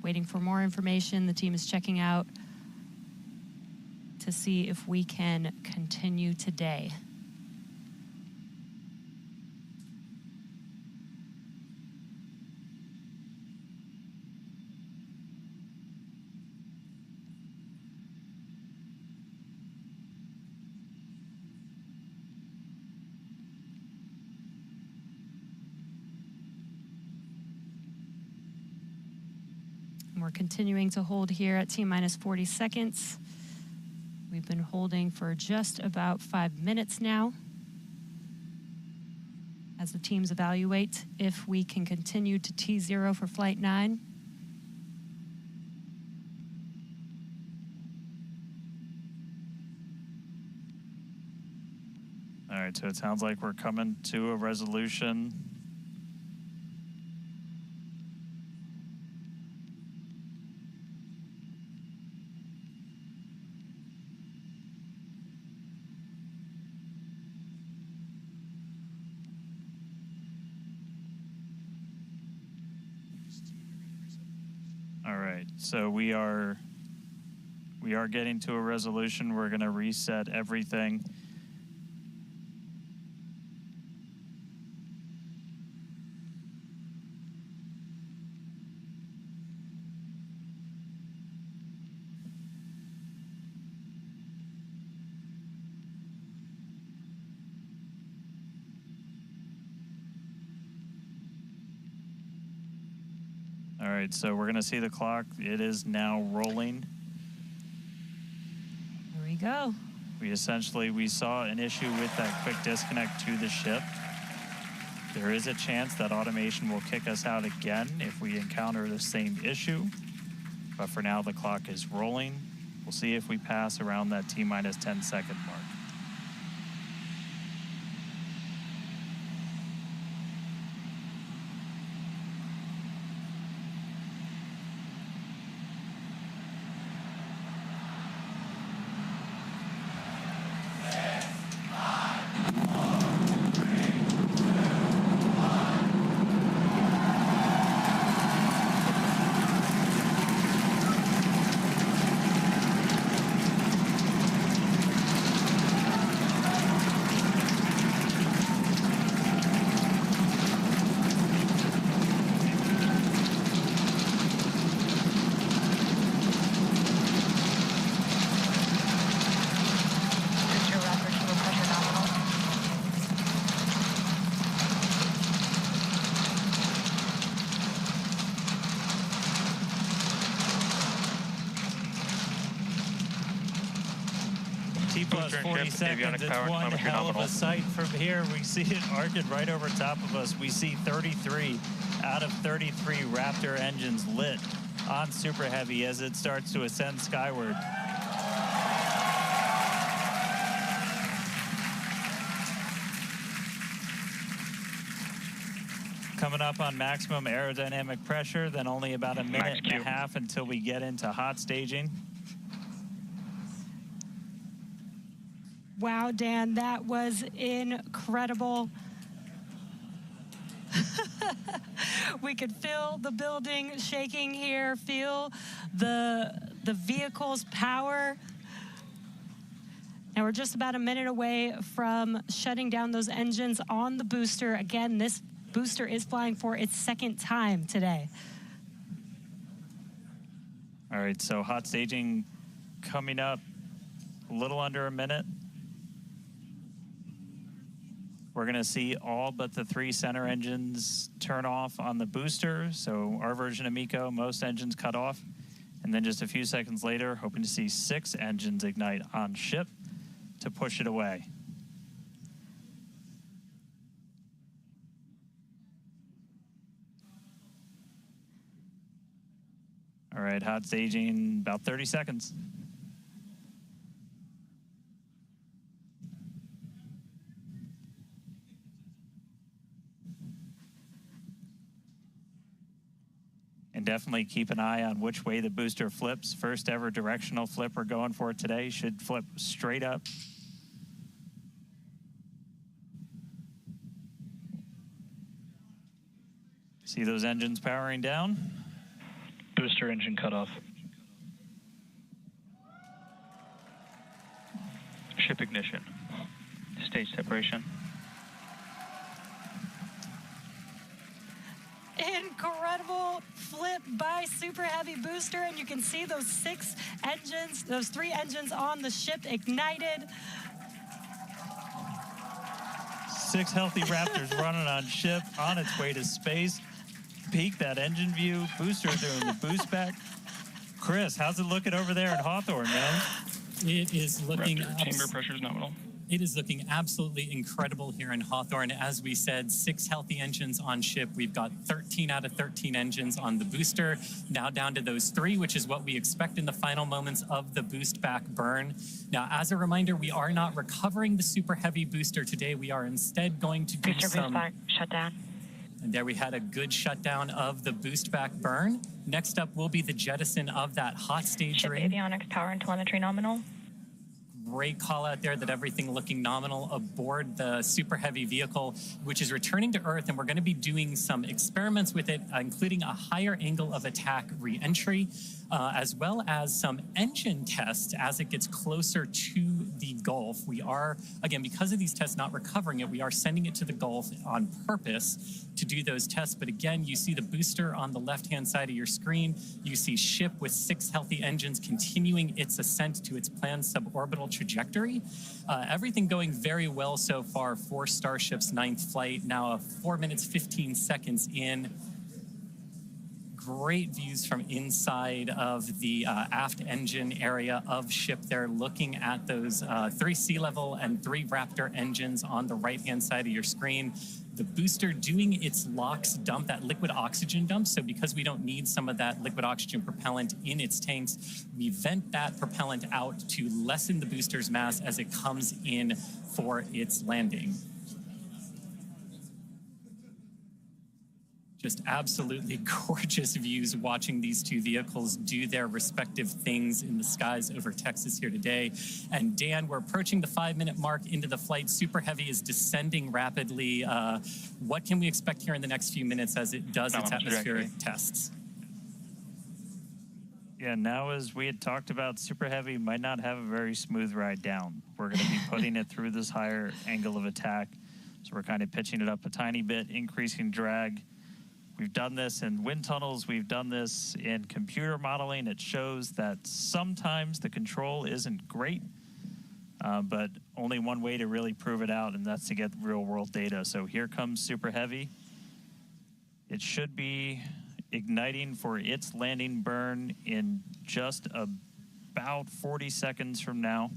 waiting for more information. The team is checking out to see if we can continue today. We're continuing to hold here at T-minus 40 seconds. We've been holding for just about 5 minutes now as the teams evaluate if we can continue to T0 for Flight 9. All right, so it sounds like we're coming to a resolution. right, so we are getting to a resolution. We're going to reset everything. All right, so we're going to see the clock. It is now rolling. Here we go. We saw an issue with that quick disconnect to the ship. There is a chance that automation will kick us out again if we encounter the same issue. But for now, the clock is rolling. We'll see if we pass around that T-minus 10-second mark. T-plus 40 seconds, it's one hell of a sight from here. We see it arcing right over top of us. We see 33 out of 33 Raptor engines lit on Super Heavy as it starts to ascend skyward. Coming up on maximum aerodynamic pressure, then only about a minute and a half until we get into hot staging. Wow, Dan, that was incredible. We could feel the building shaking here, feel the vehicle's power. Now we're just about a minute away from shutting down those engines on the booster. Again, this booster is flying for its second time today. All right, so hot staging coming up a little under a minute. We're going to see all but the 3 center engines turn off on the booster. So our version of MECO, most engines cut off. And then just a few seconds later, hoping to see 6 engines ignite on ship to push it away. All right, hot staging, about 30 seconds. And definitely keep an eye on which way the booster flips. First ever directional flip we're going for today. Should flip straight up. See those engines powering down? Booster engine cutoff. Ship ignition. Stage separation. Incredible flip by Super Heavy booster, and you can see those 6 engines, those 3 engines on the ship ignited. 6 healthy Raptors running on ship, on its way to space. Peek that engine view, booster doing the boost back. Chris, how's it looking over there in Hawthorne, man? It is looking... Chamber pressure is nominal. It is looking absolutely incredible here in Hawthorne. As we said, 6 healthy engines on ship. We've got 13 out of 13 engines on the booster. Now down to those 3, which is what we expect in the final moments of the boost back burn. Now, as a reminder, we are not recovering the Super Heavy booster today. We are instead going to do some... Booster shut down. And there we had a good shutdown of the boost back burn. Next up will be the jettison of that hot stage Ship ring. avionics power and telemetry nominal. Great call out there that everything looking nominal aboard the Super Heavy vehicle, which is returning to Earth, and we're going to be doing some experiments with it, including a higher angle of attack re-entry, as well as some engine tests as it gets closer to the Gulf. We are, again, because of these tests not recovering it, we are sending it to the Gulf on purpose to do those tests. But again, you see the booster on the left-hand side of your screen. You see ship with 6 healthy engines continuing its ascent to its planned suborbital trajectory. Everything going very well so far for Starship's 9th flight. Now 4 minutes, 15 seconds in. Great views from inside of the aft engine area of ship there, looking at those 3 sea level and 3 Raptor engines on the right-hand side of your screen. The booster doing its LOX dump, that liquid oxygen dump. So because we don't need some of that liquid oxygen propellant in its tanks, we vent that propellant out to lessen the booster's mass as it comes in for its landing. Just absolutely gorgeous views watching these two vehicles do their respective things in the skies over Texas here today. And Dan, we're approaching the 5-minute mark into the flight. Super Heavy is descending rapidly. What can we expect here in the next few minutes as it does its atmospheric tests? Yeah, now as we had talked about, Super Heavy might not have a very smooth ride down. We're going to be putting it through this higher angle of attack. So we're kind of pitching it up a tiny bit, increasing drag. We've done this in wind tunnels. We've done this in computer modeling. It shows that sometimes the control isn't great, but only one way to really prove it out, and that's to get real-world data. So here comes Super Heavy. It should be igniting for its landing burn in just about 40 seconds from now.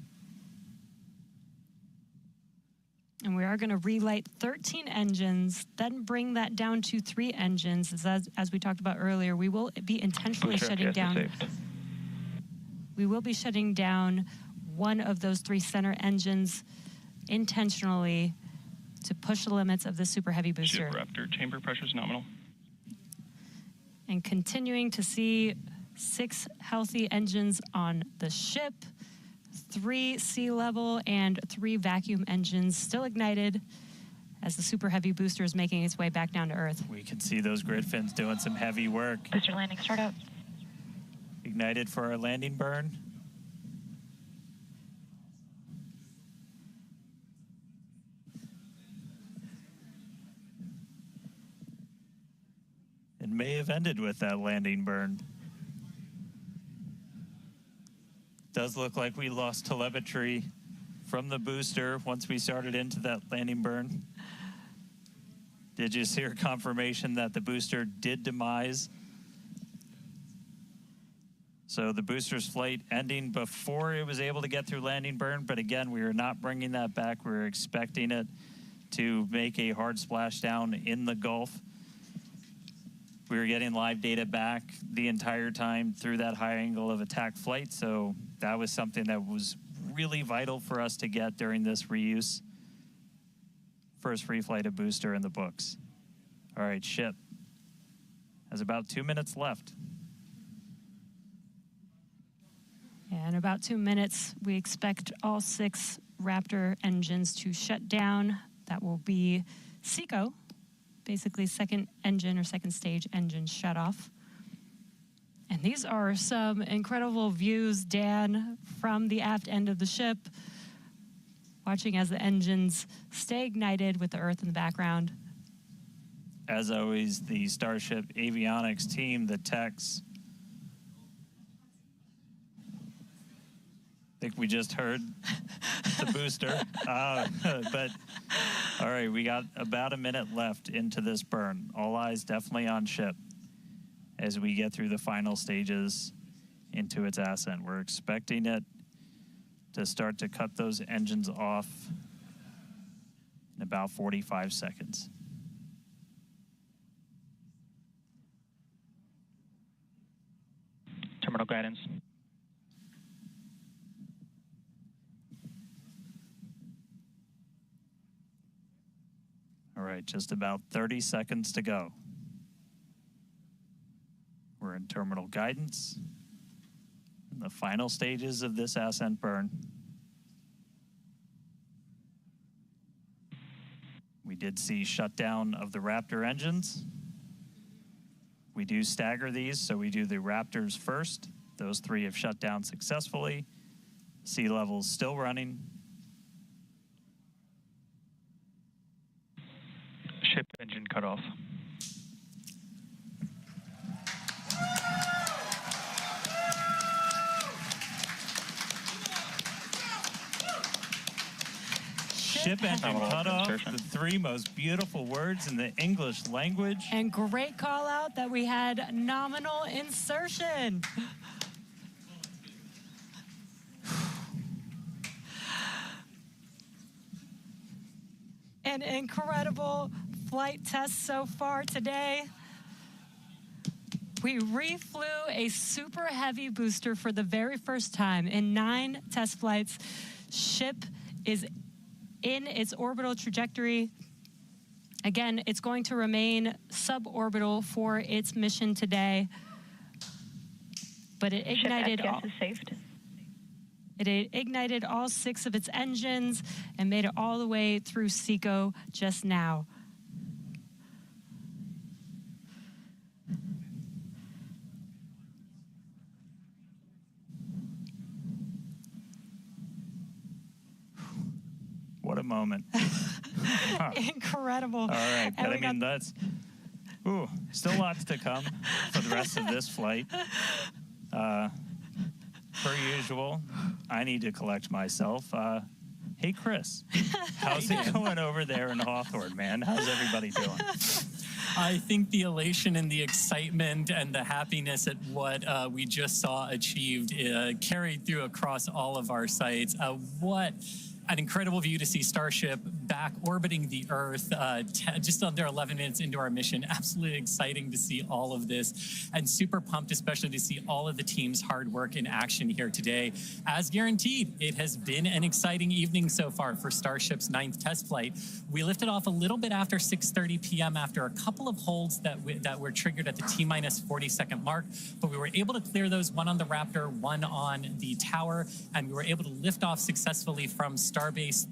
And we are going to relight 13 engines, then bring that down to 3 engines. As we talked about earlier, we will be intentionally shutting down. We will be shutting down one of those 3 center engines intentionally to push the limits of the Super Heavy booster. Ship Raptor, chamber pressure is nominal. And continuing to see 6 healthy engines on the ship. 3 sea level and 3 vacuum engines still ignited as the Super Heavy booster is making its way back down to Earth. We can see those grid fins doing some heavy work. Booster landing, start up. Ignited for our landing burn. It may have ended with that landing burn. Does look like we lost telemetry from the booster once we started into that landing burn. Did you see confirmation that the booster did demise? So the booster's flight ending before it was able to get through landing burn, but again, we are not bringing that back. We were expecting it to make a hard splashdown in the Gulf. We were getting live data back the entire time through that high angle of attack flight, so that was something that was really vital for us to get during this reuse. First free flight of booster in the books. All right, ship has about 2 minutes left. Yeah, in about 2 minutes, we expect all 6 Raptor engines to shut down. That will be SECO, basically second engine or second stage engine shut off. And these are some incredible views, Dan, from the aft end of the ship, watching as the engines stay ignited with the Earth in the background. As always, the Starship avionics team, the techs. I think we just heard the booster. But, all right, we got about a minute left into this burn. All eyes definitely on ship as we get through the final stages into its ascent. We're expecting it to start to cut those engines off in about 45 seconds. Terminal guidance. All right, just about 30 seconds to go. We're in terminal guidance in the final stages of this ascent burn. did see shutdown of the Raptor engines. We do stagger these, so we do the Raptors first. Those 3 have shut down successfully. Sea levels still running. Ship engine cut off. Ship engine cut off, the 3 most beautiful words in the English language. And great call out that we had nominal insertion. An incredible flight test so far today. We reflew a super heavy booster for the very first time in 9 test flights. Ship is in its orbital trajectory. Again, it's going to remain suborbital for its mission today. But it ignited It ignited all 6 of its engines and made it all the way through SECO just now. What a moment. Incredible. All right, but I mean, that's still lots to come for the rest of this flight. Per usual, I need to collect myself. Hey, Chris, how's it going over there in Hawthorne, man? How's everybody doing? I think the elation and the excitement and the happiness at what we just saw achieved carried through across all of our sites. What an incredible view to see Starship back orbiting the Earth just under 11 minutes into our mission. Absolutely exciting to see all of this, and super pumped especially to see all of the team's hard work in action here today. As guaranteed, it has been an exciting evening so far for Starship's 9th test flight. We lifted off a little bit after 6:30 p.m. after a couple of holds that were triggered at the T-minus 40-second mark, but we were able to clear those, one on the Raptor, one on the tower, and we were able to lift off successfully from Starbase.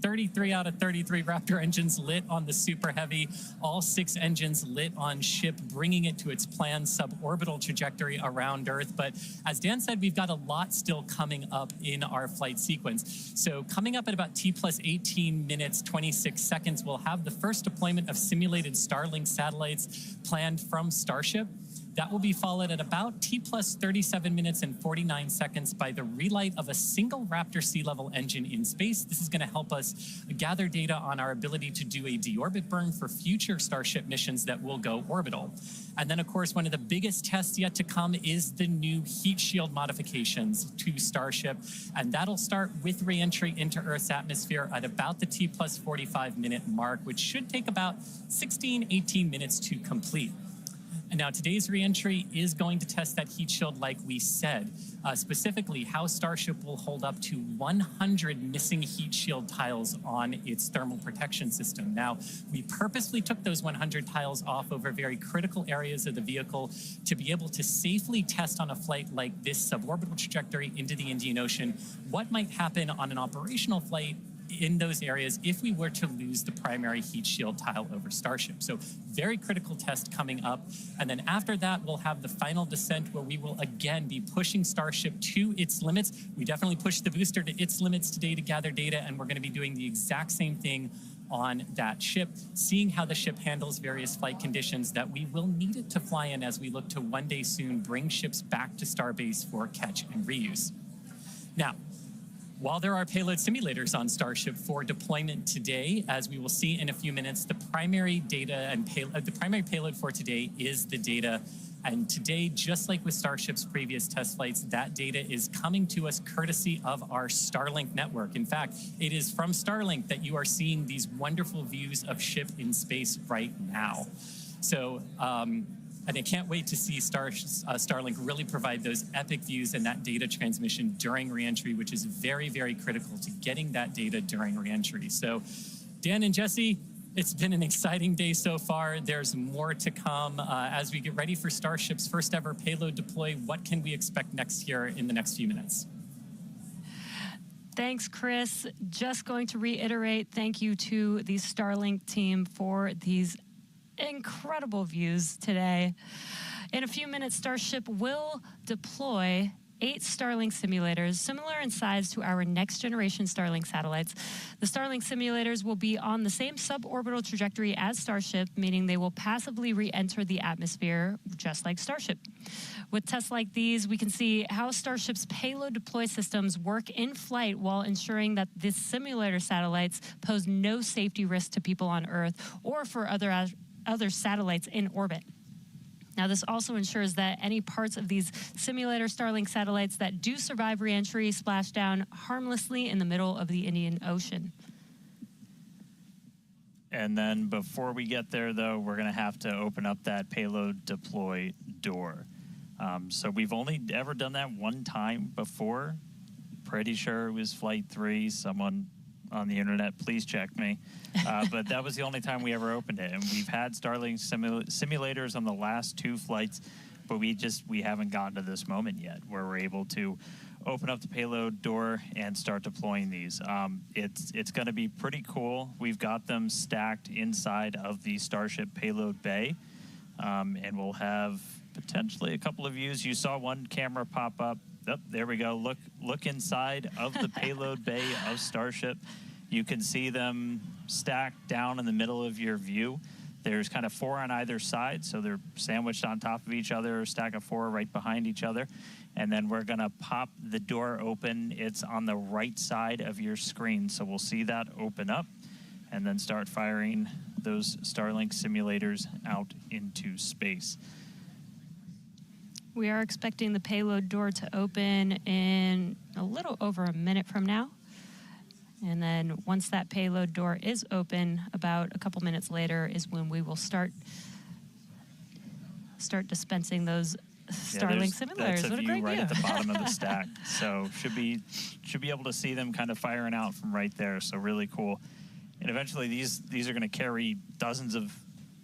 33 out of 33 Raptor engines lit on the Super Heavy, all 6 engines lit on Ship, bringing it to its planned suborbital trajectory around Earth. But as Dan said, we've got a lot still coming up in our flight sequence. So coming up at about T plus 18 minutes, 26 seconds, we'll have the first deployment of simulated Starlink satellites planned from Starship. That will be followed at about T plus 37 minutes and 49 seconds by the relight of a single Raptor sea level engine in space. This is going to help us gather data on our ability to do a deorbit burn for future Starship missions that will go orbital. And then, of course, one of the biggest tests yet to come is the new heat shield modifications to Starship. And that'll start with re-entry into Earth's atmosphere at about the T plus 45 minute mark, which should take about 16, 18 minutes to complete. And now today's reentry is going to test that heat shield like we said, specifically how Starship will hold up to 100 missing heat shield tiles on its thermal protection system. Now, we purposely took those 100 tiles off over very critical areas of the vehicle to be able to safely test on a flight like this suborbital trajectory into the Indian Ocean what might happen on an operational flight in those areas if we were to lose the primary heat shield tile over Starship. So very critical test coming up. And then after that, we'll have the final descent where we will again be pushing Starship to its limits. We definitely pushed the booster to its limits today to gather data, and we're going to be doing the exact same thing on that ship, seeing how the ship handles various flight conditions that we will need it to fly in as we look to one day soon bring ships back to Starbase for catch and reuse. Now, while there are payload simulators on Starship for deployment today, as we will see in a few minutes, the primary data and the primary payload for today is the data. And today, just like with Starship's previous test flights, that data is coming to us courtesy of our Starlink network. In fact, it is from Starlink that you are seeing these wonderful views of Ship in space right now. So, and I can't wait to see Starlink really provide those epic views and that data transmission during reentry, which is very, very critical to getting that data during reentry. So, Dan and Jesse, it's been an exciting day so far. There's more to come as we get ready for Starship's first ever payload deploy. What can we expect next here in the next few minutes? Thanks, Chris. Just going to reiterate, thank you to the Starlink team for these incredible views today. In a few minutes, Starship will deploy 8 Starlink simulators, similar in size to our next generation Starlink satellites. The Starlink simulators will be on the same suborbital trajectory as Starship, meaning they will passively re-enter the atmosphere, just like Starship. With tests like these, we can see how Starship's payload deploy systems work in flight while ensuring that these simulator satellites pose no safety risk to people on Earth or for other satellites in orbit. Now, this also ensures that any parts of these simulator Starlink satellites that do survive re-entry splash down harmlessly in the middle of the Indian Ocean. And then before we get there, though, we're going to have to open up that payload deploy door. So we've only ever done that one time before. Pretty sure it was Flight 3. Someone on the internet, please check me. But that was the only time we ever opened it. And we've had Starlink simulators on the last 2 flights, but we haven't gotten to this moment yet where we're able to open up the payload door and start deploying these. It's going to be pretty cool. We've got them stacked inside of the Starship payload bay, and we'll have potentially a couple of views. You saw one camera pop up. Oh, there we go. Look inside of the payload bay of Starship. You can see them stacked down in the middle of your view. There's kind of 4 on either side, so they're sandwiched on top of each other, a stack of 4 right behind each other. And then we're going to pop the door open. It's on the right side of your screen, so we'll see that open up and then start firing those Starlink simulators out into space. We are expecting the payload door to open in a little over a minute from now. And then once that payload door is open, about a couple minutes later is when we will start dispensing those Starlink simulators. That's a what a view great right view. at the bottom of the stack. So should be able to see them kind of firing out from right there. So really cool. And eventually these are going to carry dozens of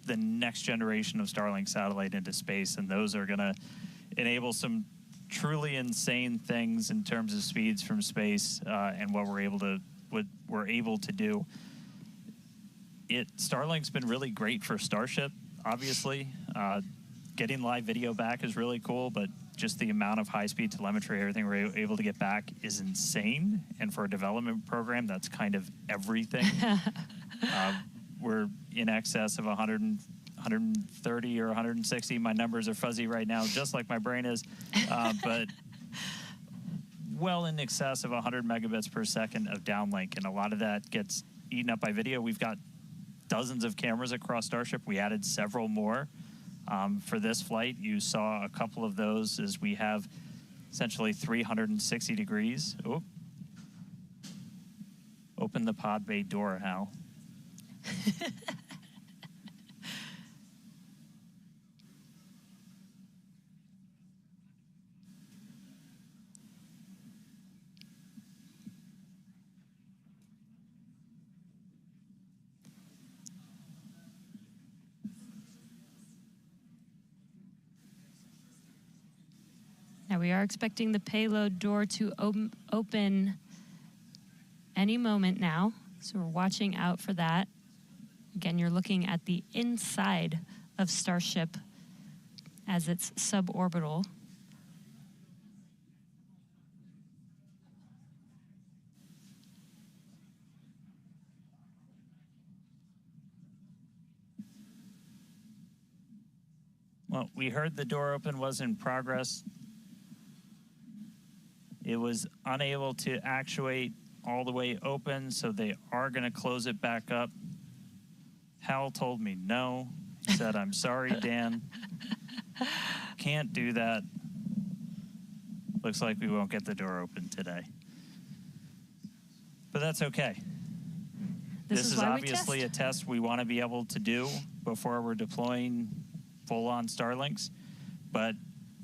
the next generation of Starlink satellite into space, and those are going to enable some truly insane things in terms of speeds from space and what we're able to do. Starlink's been really great for Starship, obviously. Getting live video back is really cool, but just the amount of high-speed telemetry, everything we're able to get back is insane. And for a development program, that's kind of everything. We're in excess of 130 or 160. My numbers are fuzzy right now, just like my brain is. But well in excess of 100 megabits per second of downlink, and a lot of that gets eaten up by video. We've got dozens of cameras across Starship. We added several more for this flight. You saw a couple of those as we have essentially 360 degrees. Oh. Open the pod bay door, Hal. Now we are expecting the payload door to open any moment now, so we're watching out for that. Again, you're looking at the inside of Starship as it's suborbital. Well, we heard the door open was in progress. It was unable to actuate all the way open, so they are going to close it back up. Hal told me no. He said, I'm sorry, Dan. Can't do that. Looks like we won't get the door open today. But that's okay. This is obviously a test we want to be able to do before we're deploying full-on Starlinks. But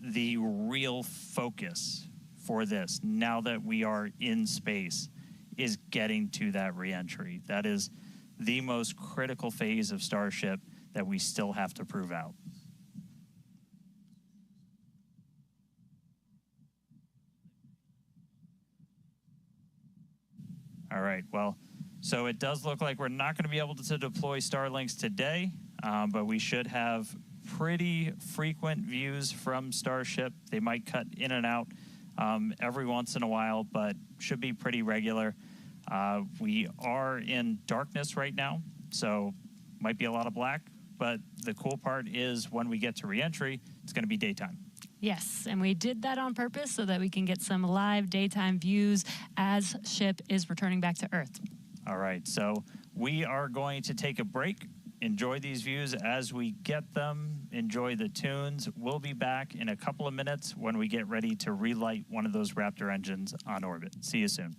the real focus for this, now that we are in space, is getting to that reentry. That is the most critical phase of Starship that we still have to prove out. All right, well, so it does look like we're not going to be able to deploy Starlinks today, but we should have pretty frequent views from Starship. They might cut in and out every once in a while, but should be pretty regular. We are in darkness right now, so might be a lot of black, but the cool part is when we get to reentry, it's going to be daytime. Yes, and we did that on purpose so that we can get some live daytime views as ship is returning back to Earth. All right, so we are going to take a break. Enjoy these views as we get them. Enjoy the tunes. We'll be back in a couple of minutes when we get ready to relight one of those Raptor engines on orbit. See you soon.